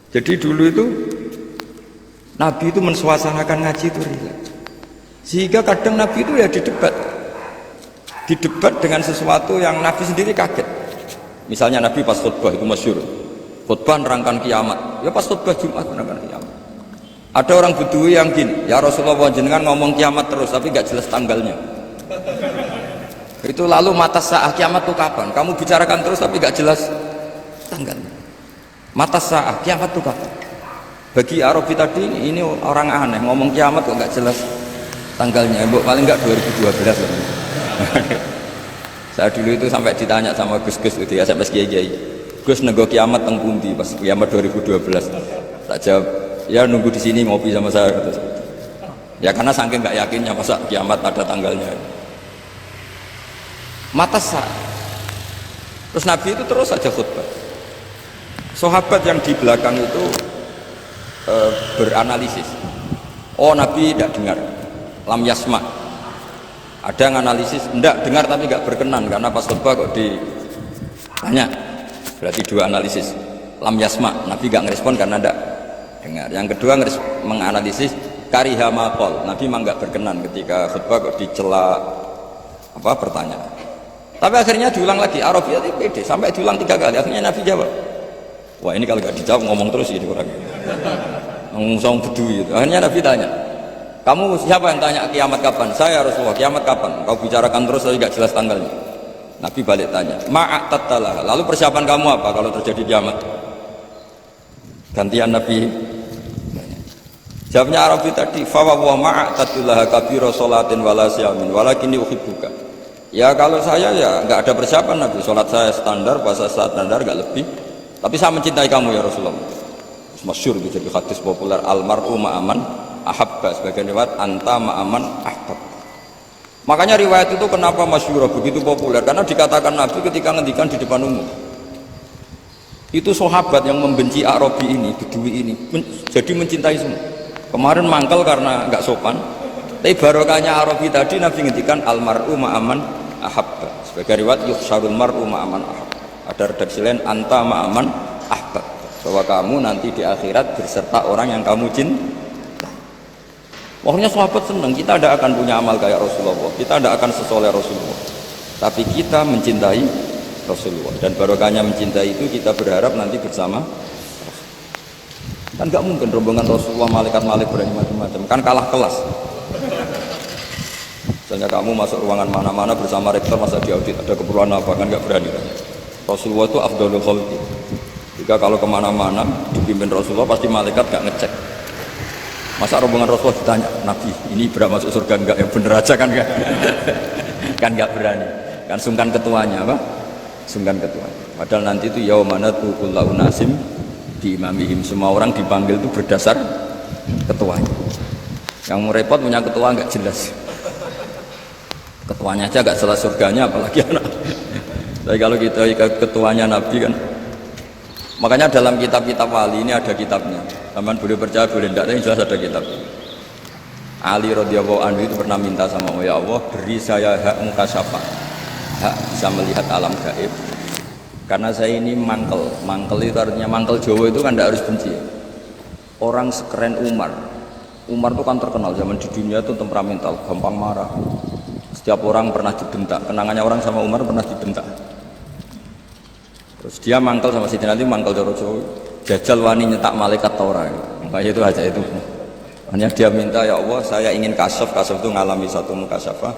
Jadi dulu itu Nabi itu mensuasanakan ngaji itu rileks. Sehingga kadang Nabi itu ya didebat dengan sesuatu yang Nabi sendiri kaget. Misalnya Nabi pas khutbah itu masyhur, khutbah nerangkan kiamat. Ya pas khutbah Jumat nerangkan kiamat. Ada orang Bedui yang gini, ya Rasulullah jenengan ngomong kiamat terus tapi gak jelas tanggalnya. Itu lalu mata sa'ah kiamat itu kapan? Kamu bicarakan terus tapi gak jelas tanggalnya. Mata sa'ah kiamat itu kapan? Bagi Arabi tadi ini orang aneh ngomong kiamat kok gak jelas tanggalnya. Paling gak 2012 loh. Saya dulu itu sampai ditanya sama Gus-Gus itu ya sampai kiai. Gus nego kiamat teng pundi pas kiamat 2012. Tak jawab, ya nunggu di sini ngopi sama saya gitu. Ya karena saking nggak yakinnya masa kiamat ada tanggalnya. Mata sah. Terus Nabi itu terus saja khutbah. Sahabat yang di belakang itu beranalisis. Oh Nabi tidak dengar, lam yasma. Ada yang analisis, enggak dengar tapi enggak berkenan karena pas khutbah kok ditanya. Berarti dua analisis. Lam yasma, Nabi enggak ngerespon karena enggak dengar. Yang kedua menganalisis kariha maqal. Nabi memang enggak berkenan ketika khutbah kok dicela pertanyaan. Tapi akhirnya diulang lagi, Arabiyah itu pede sampai diulang 3 kali. Akhirnya Nabi jawab. Wah, ini kalau enggak dijawab ngomong terus ini orang. Ngomong Bedui itu. Akhirnya Nabi tanya, kamu siapa yang tanya kiamat kapan? Saya Rasulullah, kiamat kapan? Kau bicarakan terus tapi gak jelas tanggalnya. Nabi balik tanya, ma'atattalah. Lalu persiapan kamu apa kalau terjadi kiamat? Gantian Nabi. Jawabnya Arabi tadi, fa wa ma'atattalah kabira sholatin wala siyamin walakinni uhibbuka. Ya kalau saya ya nggak ada persiapan Nabi, sholat saya standar, puasa saya standar, nggak lebih. Tapi saya mencintai kamu ya Rasulullah. Masyhur itu jadi hadis populer, almar'u ma'aman ahabba, sebagian riwayat anta ma'aman ahbab. Makanya riwayat itu kenapa masyhur begitu populer, karena dikatakan Nabi ketika ngendikan di depan umum. Itu sahabat yang membenci Arabi ini, Bedui ini, jadi mencintai semua. Kemarin mangkel karena nggak sopan, tapi barokahnya Arabi tadi Nabi ngendikan almar'u ma'aman ahabba. Sebagai riwayat yuhsyarul mar'u ma'aman ahabba. Ada redaksi lain anta ma'aman ahbab, bahwa kamu nanti di akhirat berserta orang yang kamu cintai. Pokoknya sahabat senang, kita tidak akan punya amal kayak Rasulullah, kita tidak akan sesoleh Rasulullah, tapi kita mencintai Rasulullah, dan barokahnya mencintai itu kita berharap nanti bersama. Kan nggak mungkin rombongan Rasulullah malaikat-malaikat berani macam-macam, kan kalah kelas. Misalnya kamu masuk ruangan mana-mana bersama rektor, masa diaudit ada keperluan apa, kan nggak berani. Rasulullah itu afdhalul khalqi. Jika kalau kemana-mana dipimpin Rasulullah pasti malaikat nggak ngecek. Masa rombongan Rasulullah ditanya, Nabi ini berapa masuk surga? Enggak, yang bener aja kan enggak. Kan enggak berani. Kan sungkan ketuanya apa? Sungkan ketuanya. Padahal nanti itu yaumana tuqullahu nasim di imamihim, semua orang dipanggil itu berdasar ketuanya. Yang mau repot punya ketua enggak jelas. Ketuanya aja enggak jelas surganya apalagi anak. Tapi kalau kita ketuanya Nabi kan. Makanya dalam kitab-kitab wali ini ada kitabnya. Taman boleh percaya boleh tidak, tapi jelas ada kitab. Ali radhiyallahu anhu itu pernah minta sama Allah, ya Allah beri saya hak mukasyafah, hak bisa melihat alam gaib. Karena saya ini mangkel, mangkel itu artinya mangkel Jawa itu kan tidak harus benci. Orang sekeren Umar itu kan terkenal zaman di dunia itu temperamental, gampang marah. Setiap orang pernah dibentak, kenangannya orang sama Umar pernah dibentak. Terus dia mangkel sama Sidina Ali, mangkel Jawa, jajal wani nyetak malaikat Torah. Makanya itu aja itu. Hanya dia minta, ya Allah saya ingin kasyaf itu ngalami satu mukasyafah,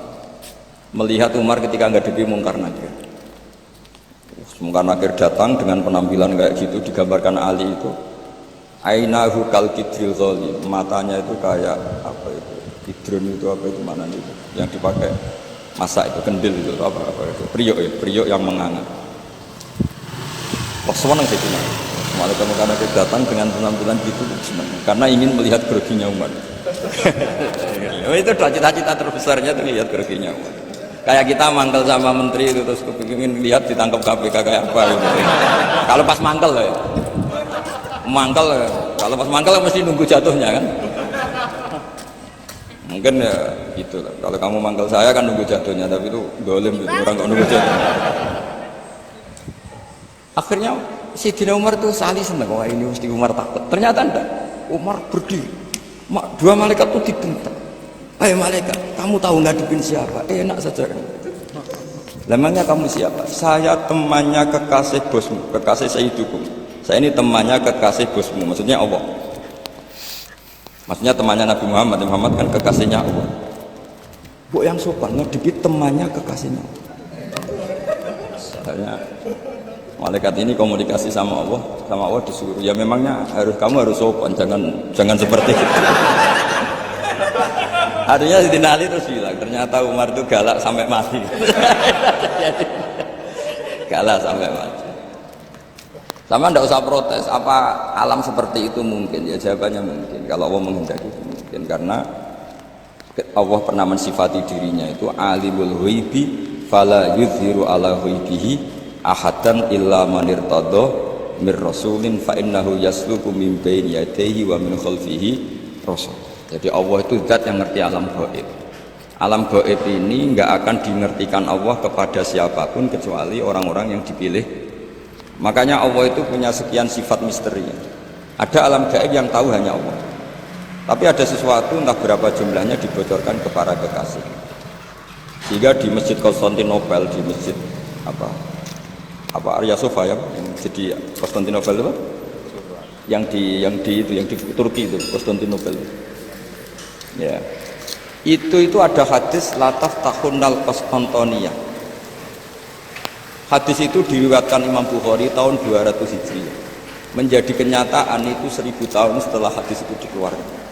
melihat Umar ketika menghadapi Mungkar Nakir. Mungkar Nakir datang dengan penampilan kayak gitu, digambarkan Ali itu ainahu kal kidril zoli, matanya itu kayak apa itu, kidron itu apa itu mana itu yang dipakai masak itu, kendil itu apa itu, priok yang menganga. Wah senang sih Umar. Malaikat Mungkar Nakir datang dengan penampilan gitu senang, karena ingin melihat groginya Umar. Itu cita-cita terbesarnya tuh lihat groginya Umar. Kayak kita mangkel sama menteri itu terus kepingin lihat ditangkap KPK kayak apa gitu. Kalau pas mangkel ya. Mangkel ya. Kalau pas mangkel mesti nunggu jatuhnya kan. Mungkin ya gitu lah. Kalau kamu mangkel saya kan nunggu jatuhnya, tapi itu dolim gitu. Orang kok nunggu jatuhnya. Akhirnya Sayyidina Umar tuh sali seneng, wah ini mesti Umar takut. Ternyata enggak. Umar berdiri. Dua malaikat tuh dibentak. Hai malaikat, kamu tahu ngadepin siapa? Enak saja kan. Lemangnya kamu siapa? Saya temannya kekasih bosmu, kekasih Sayyidukum. Saya ini temannya kekasih bosmu, maksudnya Allah. Maksudnya temannya Nabi Muhammad. Nabi Muhammad kan kekasihnya Allah. Bu yang sopan ngadepi temannya kekasihnya. Soalnya malaikat ini komunikasi sama Allah disuruh. Ya memangnya kamu harus sopan, jangan seperti itu. Artinya Sayyidina Ali terus bilang, ternyata Umar itu galak sampai mati. Galak sampai mati. Sama ndak usah protes, apa alam seperti itu mungkin? Ya jawabannya mungkin. Kalau Allah menghendaki itu mungkin, karena Allah pernah mensifati dirinya itu alimul ghaibi fala yuzhiru ala ghaibihi ahadan illa man irtada mir rasulin fa innahu yasluku min baini yadayhi wa min khalfihi rasul. Jadi Allah itu zat yang ngerti alam gaib. Alam gaib ini nggak akan dingertikan Allah kepada siapapun kecuali orang-orang yang dipilih. Makanya Allah itu punya sekian sifat misteri. Ada alam gaib yang tahu hanya Allah. Tapi ada sesuatu entah berapa jumlahnya dibocorkan ke para kekasih. Sehingga di Masjid Konstantinopel, di masjid apa Arya Sofa ya, jadi Konstantinopel itu yang di Turki itu Konstantinopel. Ya, itu ada hadis lataf tahunal Konstantinia. Hadis itu diriwayatkan Imam Bukhari tahun 200 Hijriah. Menjadi kenyataan itu 1000 tahun setelah hadis itu dikeluarkan.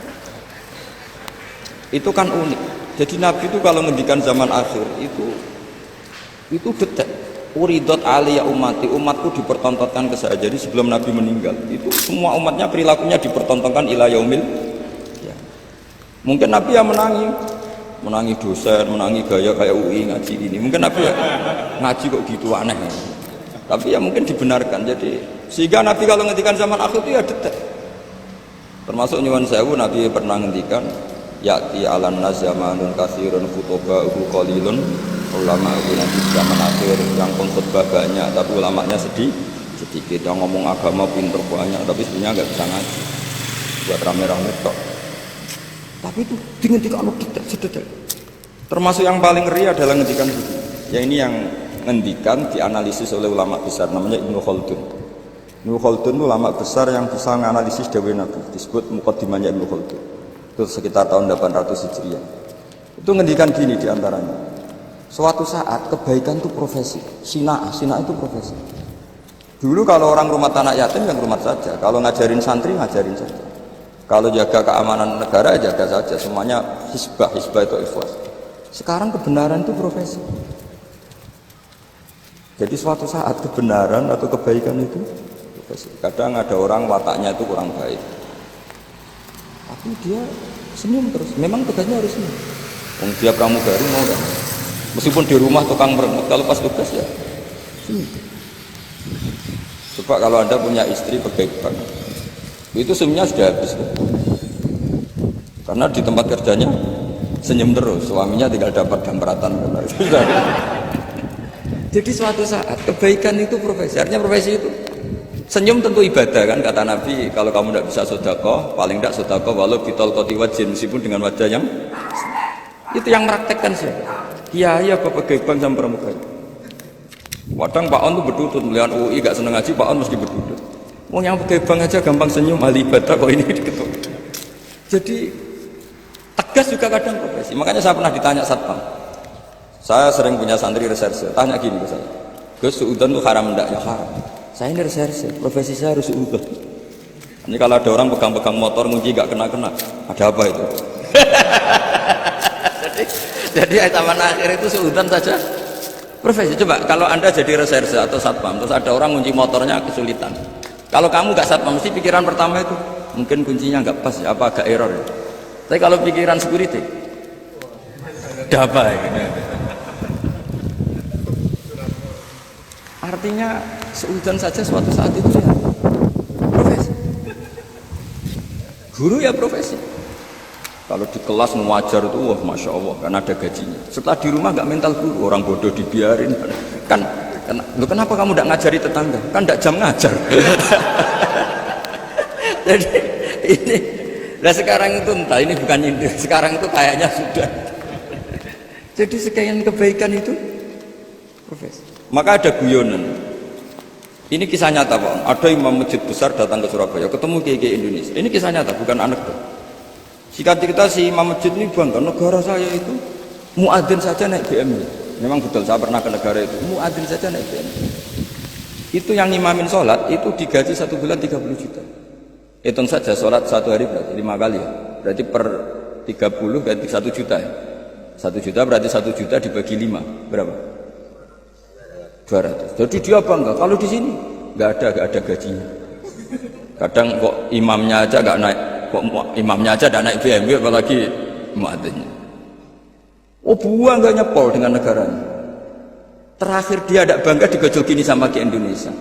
Itu kan unik. Jadi Nabi itu kalau ngendikan zaman akhir itu detek. Uridot aliyah umati, umatku dipertontonkan ke saya. Jadi sebelum Nabi meninggal itu semua umatnya perilakunya dipertontonkan ila yaumil. Ya. Mungkin Nabi ya menangi dosen, menangi gaya kayak UI ngaji ini. Mungkin Nabi ya ngaji kok gitu aneh. Tapi ya mungkin dibenarkan. Jadi sehingga Nabi kalau ngendikan zaman akhir itu ya detek. Termasuk nyuwun sewu Nabi pernah ngendikan ya'ti alan nas zamanun katsirun khutba'uhu qalilun, ulama itu nanti zaman akhir yang khutbah banyak tapi ulamanya sedikit, yang ngomong agama pinter banyak tapi sebenarnya nggak bisa ngaji, buat rame-rame tok. Tapi itu ngendikan detek. Termasuk yang paling ngeri adalah ngendikan begini. Ya ini yang ngendikan dianalisis oleh ulama besar namanya Ibnu Khaldun. Ibnu Khaldun itu ulama besar yang bisa menganalisis dawuh Nabi, disebut muqaddimahnya Ibnu Khaldun. Itu sekitar tahun 800 Hijriah. Itu ngendikan gini diantaranya. Suatu saat kebaikan itu profesi, sina'ah itu profesi. Dulu kalau orang rumah anak yatim yang rumah saja, kalau ngajarin santri ngajarin saja. Kalau jaga keamanan negara jaga saja, semuanya hisbah itu ikhwas. Sekarang kebenaran itu profesi. Jadi suatu saat kebenaran atau kebaikan itu profesi. Kadang ada orang wataknya itu kurang baik, tapi dia senyum terus. Memang tugasnya harus senyum. Dia pramugari mau enggak? Meskipun di rumah tukang merengut, kalau pas tugas ya senyum. Coba kalau Anda punya istri pegawai bank, itu senyumnya sudah habis. Karena di tempat kerjanya senyum terus, suaminya tinggal dapat dampratan. Jadi suatu saat kebaikan itu profesi. Artinya profesi itu senyum tentu ibadah kan, kata Nabi, kalau kamu tidak bisa sedekah, paling tidak sedekah walau bitol koti wajin, meskipun dengan wajah yang itu yang meraktekkan siapa? Iya bapak gebang sama pramugari. Kadang Pak On tuh berdudut melihat UI gak seneng ngaji, Pak On mesti berdudut. Mau yang gebang aja gampang senyum, ahli ibadah kok ini diketuk. Jadi tegas juga kadang profesi. Makanya saya pernah ditanya satpam. Saya sering punya santri reserse, tanya gini ke saya, Gus, suudan tuh haram enggak? Ya haram. Saya ini reserse, profesi saya harus suudan. Ini kalau ada orang pegang-pegang motor ngunci gak kena-kena, ada apa itu? jadi zaman akhir itu suudan saja profesi. Coba kalau Anda jadi reserse atau satpam, terus ada orang ngunci motornya kesulitan. Kalau kamu gak satpam, mesti pikiran pertama itu mungkin kuncinya gak pas ya, apa agak error ya. Tapi kalau pikiran security, ada apa ya? Artinya seudon saja suatu saat itu ya profesi. Guru ya profesi. Kalau di kelas mengajar itu wah masya Allah kan ada gajinya. Setelah di rumah nggak mental guru, orang bodoh dibiarin kan Kenapa kamu tidak ngajari tetangga? Kan tidak jam ngajar. Jadi ini, nah sekarang itu entah ini bukan nyindir, sekarang itu kayaknya sudah. Jadi sekian kebaikan itu, Profesor. Maka ada guyonan. Ini kisah nyata Pak. Ada imam masjid besar datang ke Surabaya, ketemu kiai Indonesia. Ini kisah nyata, bukan anekdot. Sikat kita si imam masjid ini bangga, negara saya itu muadzin saja naik BMW. Memang betul, saya pernah ke negara itu, muadzin saja naik BMW. Itu yang imamin sholat, itu digaji 1 bulan 30 juta. Hitung saja sholat 1 hari berarti 5 kali ya. Berarti per 30 berarti 1 juta ya. 1 juta berarti 1 juta dibagi 5 berapa? 200. Jadi dia bangga. Kalau di sini nggak ada gajinya. Kadang kok imamnya aja nggak naik, kok imamnya aja nggak naik BMW apalagi muadzinnya. Oh bangga nyepol dengan negaranya. Terakhir dia tidak bangga digojol gini sama ke Indonesia.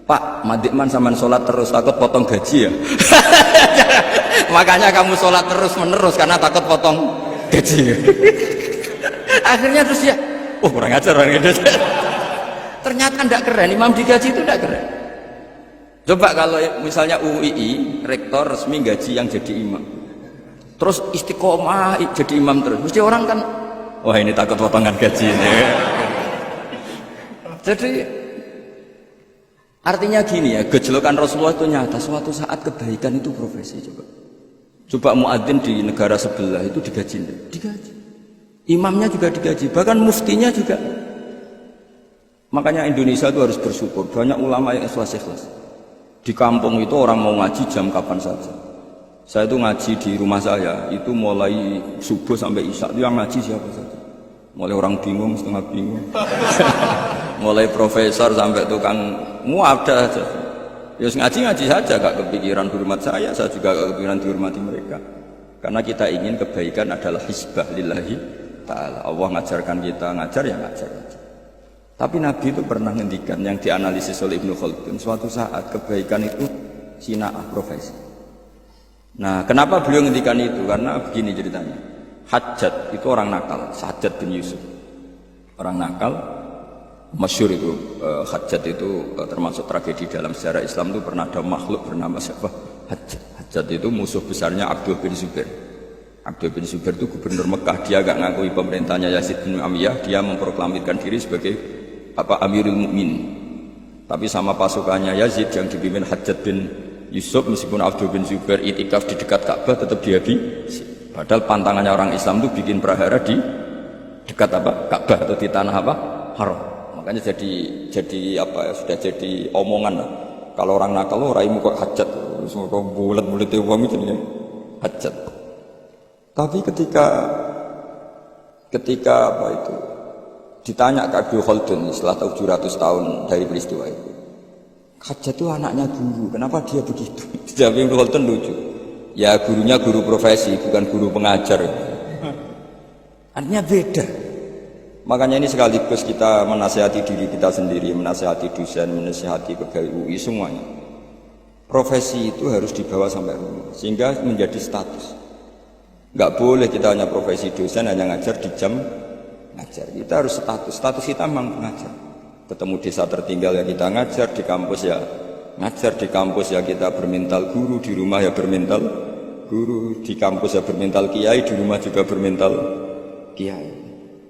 Pak, Madikman sama sholat terus takut potong gaji ya. Makanya kamu sholat terus menerus karena takut potong gaji. Akhirnya terus ya, oh kurang ajar orang Indonesia. Ternyata tidak keren, imam digaji itu tidak keren. Coba kalau misalnya UII, rektor resmi gaji yang jadi imam, terus istiqomah jadi imam terus, mesti orang kan, wah ini takut potongan gaji ini. Jadi artinya gini ya, gejolokan Rasulullah itu nyata. Suatu saat kebaikan itu profesi. Coba muadzin di negara sebelah itu digaji, imamnya juga digaji, bahkan muftinya juga. Makanya Indonesia itu harus bersyukur, banyak ulama yang ikhlas. Di kampung itu orang mau ngaji jam kapan saja. Saya itu ngaji di rumah saya, itu mulai subuh sampai isya, itu yang ngaji siapa saja. Mulai orang bingung, setengah bingung. Mulai profesor sampai tukang, ada aja. Ya ngaji saja, gak kepikiran hormat saya juga gak kepikiran dihormati mereka. Karena kita ingin kebaikan adalah hisbah lillahi ta'ala. Allah ngajarkan kita, ngajar ya ngajar. Tapi Nabi itu pernah ngendikan yang dianalisis oleh Ibnu Khaldun, suatu saat kebaikan itu sina'ah profesi. Nah, kenapa beliau ngendikan itu? Karena begini ceritanya. Hajjat itu orang nakal, Hajjat bin Yusuf. Orang nakal, masyhur itu Hajjat itu termasuk tragedi dalam sejarah Islam. Itu pernah ada makhluk bernama siapa? Hajjat. Hajjat itu musuh besarnya Abdul bin Zubair. Abdul bin Zubair itu gubernur Mekah, dia gak ngakui pemerintahnya Yazid bin Muawiyah, dia memproklamirkan diri sebagai Amirul Mukminin. Tapi sama pasukannya Yazid yang dipimpin Hajjat bin Yusuf, meskipun Abdul bin Zubair itikaf di dekat Ka'bah, tetap dihabisi. Padahal pantangannya orang Islam itu bikin prahara di dekat Ka'bah atau di tanah Haram. Makanya jadi sudah jadi omongan lah. Kalau orang nakal raimu kok Hajjat, semua bulat-bulat uang itu jadinya Hajjat. Tapi ketika ditanya ke Abdul Khaldun setelah 700 tahun dari peristiwa itu, Hajjat itu anaknya guru, kenapa dia begitu? Dijawab Abdul Khaldun lucu, ya gurunya guru profesi, bukan guru pengajar. Artinya beda. Makanya ini sekaligus kita menasihati diri kita sendiri, menasihati dosen, menasihati pegawai UI semuanya. Profesi itu harus dibawa sampai rumah, sehingga menjadi status. Nggak boleh kita hanya profesi dosen, hanya ngajar di jam ngajar. Kita harus status kita memang ngajar. Ketemu desa tertinggal ya kita ngajar, di kampus ya ngajar, di kampus ya kita bermental guru, di rumah ya bermental guru, di kampus ya bermental kiai, di rumah juga bermental kiai.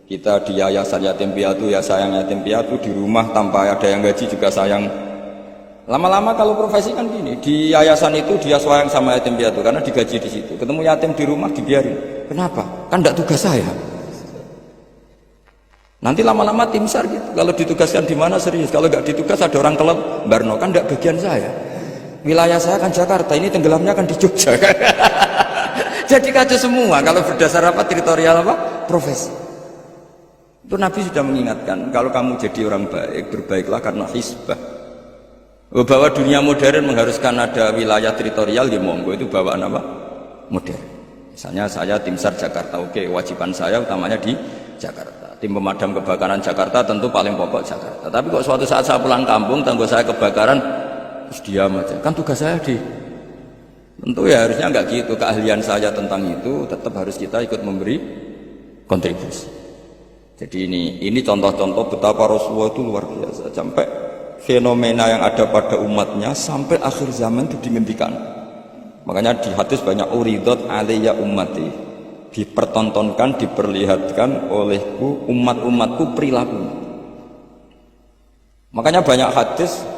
Kita di yayasan yatim piatu ya sayang yatim piatu, di rumah tanpa ada yang gaji juga sayang. Lama-lama kalau profesi kan gini, di yayasan itu dia sayang sama yatim piatu karena digaji di situ. Ketemu yatim di rumah dibiarin. Kenapa? Kan tidak tugas saya. Nanti lama-lama tim SAR gitu. Kalau ditugaskan di mana serius, kalau nggak ditugas ada orang kelab, Barno kan tidak bagian saya. Wilayah saya kan Jakarta, ini tenggelamnya kan di Jogja. Jadi kacau semua kalau berdasar teritorial profesi. Itu Nabi sudah mengingatkan, kalau kamu jadi orang baik, berbaiklah karena hisbah. Bahwa dunia modern mengharuskan ada wilayah teritorial, ya monggo, itu bawaan modern. Misalnya saya tim SAR Jakarta, oke, kewajiban saya utamanya di Jakarta. Tim pemadam kebakaran Jakarta tentu paling pokok Jakarta. Tapi kok suatu saat saya pulang kampung, tangga saya kebakaran, terus diam aja. Kan tugas saya tentu ya harusnya enggak gitu. Keahlian saya tentang itu tetap harus kita ikut memberi kontribusi. Jadi ini contoh-contoh betapa Rasulullah itu luar biasa, sampai fenomena yang ada pada umatnya sampai akhir zaman itu dihentikan. Makanya di hadis banyak uridat alayya ummati, dipertontonkan, diperlihatkan olehku umat-umatku perilaku. Makanya banyak hadis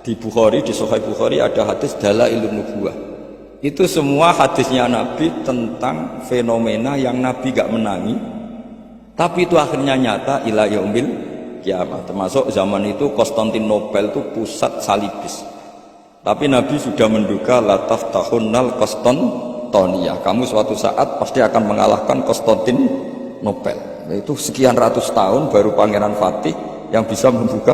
di Bukhari, di Sahih Bukhari ada hadis dalailun nubuwah. Itu semua hadisnya Nabi tentang fenomena yang Nabi gak menangi, tapi itu akhirnya nyata ila yaumil kiamat. Termasuk zaman itu Konstantinopel itu pusat salibis. Tapi Nabi sudah menduga la taftahunnal Konstantiniyah. Kamu suatu saat pasti akan mengalahkan Konstantinopel. Itu sekian ratus tahun baru Pangeran Fatih yang bisa membuka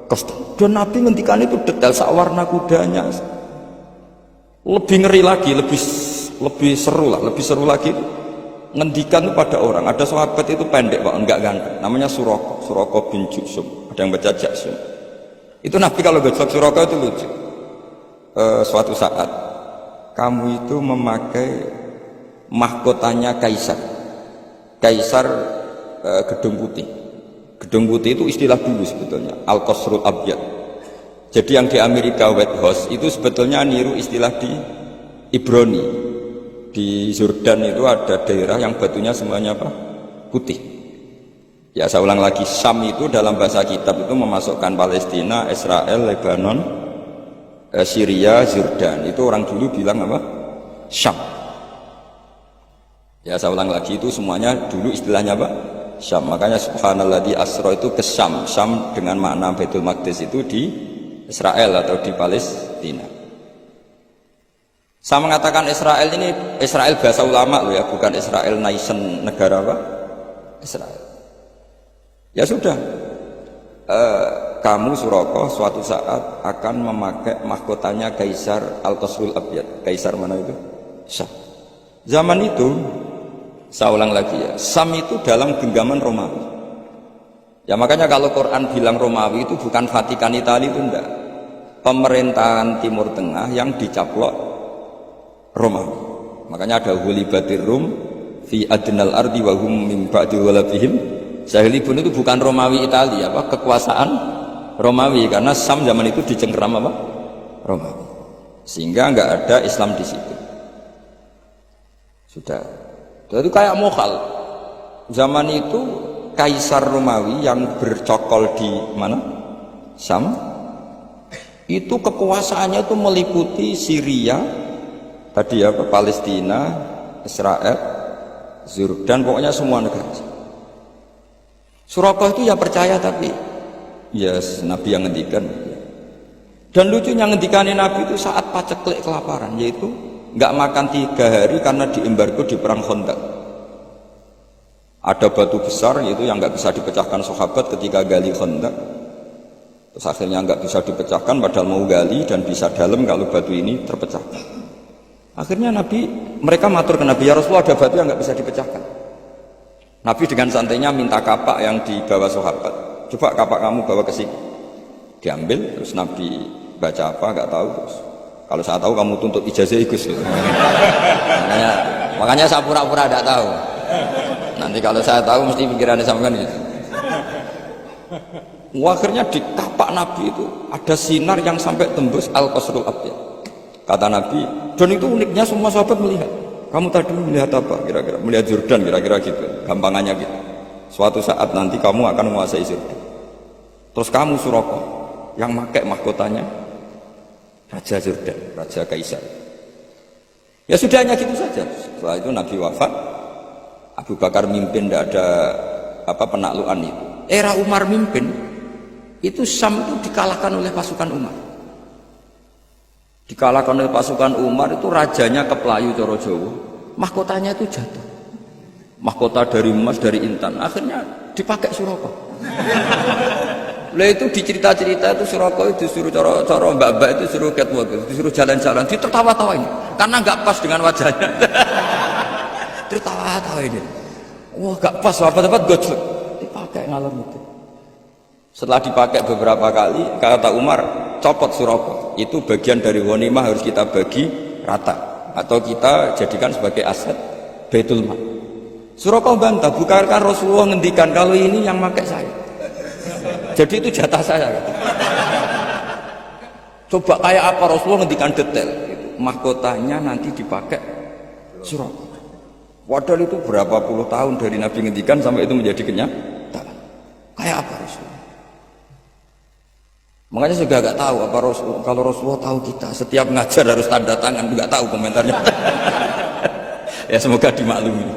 Konstantinopel. Dan Nabi ngendikan itu detail sak warna kudanya. Lebih ngeri lagi, lebih seru lagi. Ngendikan pada orang, ada sahabat itu pendek Pak, enggak ganteng, namanya Suroko bin Jusum, ada yang baca Jaksum. Itu Nabi kalau gojlok Suroko itu lucu. Suatu saat kamu itu memakai mahkotanya Kaisar Gedung Putih. Gedung Putih itu istilah dulu sebetulnya, Al-Qasrul Abyad. Jadi yang di Amerika White House itu sebetulnya niru istilah di Ibrani. Di Jordan itu ada daerah yang batunya semuanya apa? Putih. Ya saya ulang lagi, Syam itu dalam bahasa kitab itu memasukkan Palestina, Israel, Lebanon, Syria, Jordan. Itu orang dulu bilang apa? Syam. Ya saya ulang lagi, itu semuanya dulu istilahnya apa? Syam. Makanya subhanalladzi asra itu ke Syam. Syam dengan makna Baitul Maqdis itu di Israel atau di Palestina. Saya mengatakan Israel ini, Israel bahasa ulama loh ya, bukan Israel nation negara apa? Israel. Ya sudah, kamu Suroko suatu saat akan memakai mahkotanya Kaisar Al-Qasrul Abyad. Kaisar mana itu? Syam. Zaman itu, saya ulang lagi ya, Syam itu dalam genggaman Romawi. Ya makanya kalau Quran bilang Romawi itu bukan Vatikan Italia itu enggak. Pemerintahan Timur Tengah yang dicaplok Romawi. Makanya ada hulibatir Rum fi adnal ardi wa hum min ba'di ghalabihim zahilibun, itu bukan Romawi Italia, apa kekuasaan Romawi, karena Syam zaman itu dicengkeram apa? Romawi. Sehingga enggak ada Islam di situ. Sudah. Jadi kayak mokhal. Zaman itu Kaisar Romawi yang bercokol di mana? Syam. Itu kekuasaannya itu meliputi Syria, tadi apa, Palestina, Israel, Jordan, pokoknya semua negara. Suroko itu ya percaya, tapi ya Nabi yang ngendikan. Dan lucunya ngendikanin Nabi itu saat paceklik kelaparan, yaitu nggak makan 3 hari karena diembargo di perang Khandaq. Ada batu besar yaitu yang nggak bisa dipecahkan sahabat ketika gali Khandaq. Terus akhirnya nggak bisa dipecahkan padahal mau gali dan bisa dalam kalau batu ini terpecahkan. Akhirnya mereka matur ke Nabi, ya Rasulullah ada batu yang nggak bisa dipecahkan. Nabi dengan santainya minta kapak yang dibawa sahabat. Coba kapak kamu bawa ke sini. Diambil, terus Nabi baca apa nggak tahu. Terus kalau saya tahu kamu tuntut ijazah Gus. Gitu. makanya saya pura-pura tidak tahu. Nanti kalau saya tahu mesti pikirannya sama kan gitu. Akhirnya di kapak Nabi itu ada sinar yang sampai tembus Al-Qasrul Abyad. Kata Nabi, dan itu uniknya semua sahabat melihat. Kamu tadi melihat apa? Kira-kira melihat Jordan, kira-kira gitu. Gampangannya gitu. Suatu saat nanti kamu akan menguasai Jordan. Terus kamu Suroko yang pakai mahkotanya Raja Jordan, Raja Kaisar. Ya sudah hanya gitu saja. Setelah itu Nabi wafat, Abu Bakar mimpin, tidak ada apa penaklukan itu. Era Umar mimpin, itu Syam itu dikalahkan oleh pasukan Umar. Dikalahkan oleh pasukan Umar itu rajanya keplayu coro Jawa, mahkotanya itu jatuh, mahkota dari emas, dari intan, akhirnya dipakai Suroko. Lah itu dicerita-cerita itu Suroko itu disuruh coro mbak-mbak itu suruh catwalk, disuruh jalan-jalan, ditertawa-tawain karena nggak pas dengan wajahnya. Tertawa-tawain ini, wah nggak pas, apa-apa gojlok, dipakai ngalor itu. Setelah dipakai beberapa kali, kata Umar, copot Suroko. Itu bagian dari ghanimah, harus kita bagi rata atau kita jadikan sebagai aset Baitul Mal. Suraka bantah, bukankah Rasulullah ngendikan kalau ini yang pakai saya. Jadi itu jatah saya. Coba kayak apa Rasulullah ngendikan detail. Mahkotanya nanti dipakai Suraka. Padahal itu berapa puluh tahun dari Nabi ngendikan sampai itu menjadi kenyataan. Kayak apa Rasulullah? Makanya juga gak tahu apa Rasulullah. Kalau Rasulullah tahu kita setiap ngajar harus tanda tangan, nggak tahu komentarnya. Ya semoga dimaklumi.